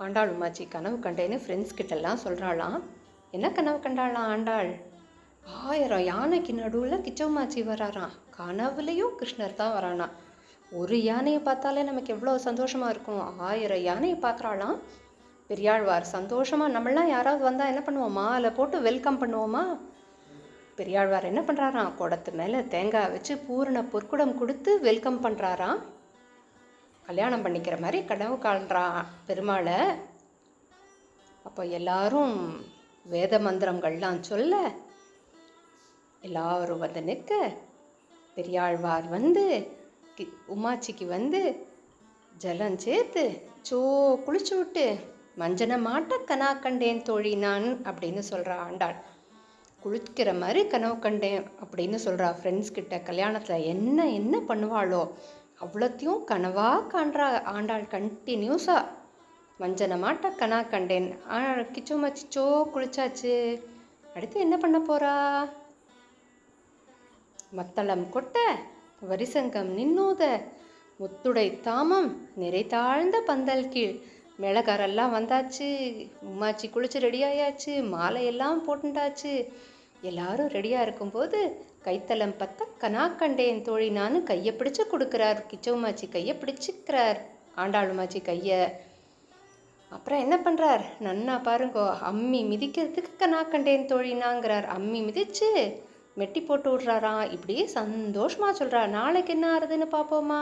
ஆண்டாள் உமாச்சி கனவு கண்டேன்னு ஃப்ரெண்ட்ஸ் கிட்டெல்லாம் சொல்கிறாளாம். என்ன கனவு கண்டாளாம் ஆண்டாள்? 1000 யானைக்கு நடுவில் கிச்சவமாச்சி வராராம். கனவுலேயும் கிருஷ்ணர் தான் வரானா. ஒரு யானையை பார்த்தாலே நமக்கு எவ்வளோ சந்தோஷமாக இருக்கும். 1000 யானையை பார்க்குறாளாம். பெரியாழ்வார் சந்தோஷமாக, நம்மளாம் யாராவது வந்தால் என்ன பண்ணுவோமா? அதில் போட்டு வெல்கம் பண்ணுவோமா? பெரியாழ்வார் என்ன பண்ணுறாராம்? குடத்து மேலே தேங்காய் வச்சு பூரண பொற்குடம் கொடுத்து வெல்கம் பண்ணுறாராம். கல்யாணம் பண்ணிக்கிற மாதிரி கனவு காண்றான் பெருமாளை. அப்போ எல்லாரும் வேத மந்திரங்கள்லாம் சொல்ல, எல்லாரும் வந்து நிற்க, பெரியாழ்வார் வந்து உமாச்சிக்கு வந்து ஜலம் சேர்த்து குளிச்சு விட்டு மஞ்சனை மாட்ட கனா கண்டேன் தோழி நான் அப்படின்னு சொல்கிறா ஆண்டாள். குளிக்கிற மாதிரி கனவு கண்டேன் அப்படின்னு சொல்கிறா ஃப்ரெண்ட்ஸ் கிட்ட. கல்யாணத்தில் என்ன என்ன பண்ணுவாளோ அவ்வளோத்தையும் கனவாக காண்றா ஆண்டாள். கண்டினியூஸாக மஞ்சனை மாட்ட கனா கண்டேன். கிச்சோ மச்சிச்சோ குளிச்சாச்சு. அடுத்து என்ன பண்ண போகிறா? மத்தளம் கொட்ட வரிசங்கம் நின்னோத முத்துடை தாமம் நிறை தாழ்ந்த பந்தல் கீழ். மிளகாரெல்லாம் வந்தாச்சு. உமாச்சி குளிச்சு ரெடியாயாச்சு. மாலையெல்லாம் போட்டுண்டாச்சு. எல்லாரும் ரெடியாக இருக்கும்போது கைத்தலம் பத்த கனா கண்டேன் தோழி நான் கையை பிடிச்சு கொடுக்குறார். கிச்சவமாச்சி கையை பிடிச்சிக்கிறார் ஆண்டாள் உமாச்சி கையை. அப்புறம் என்ன பண்ணுறார்? நன்னா பாருங்கோ, அம்மி மிதிக்கிறதுக்கு கனா கண்டேன் தோழினாங்கிறார். அம்மி மிதிச்சு மெட்டி போட்டு விட்றாராம். இப்படியே சந்தோஷமாக சொல்கிறார். நாளைக்கு என்ன ஆறுதுன்னு பார்ப்போமா?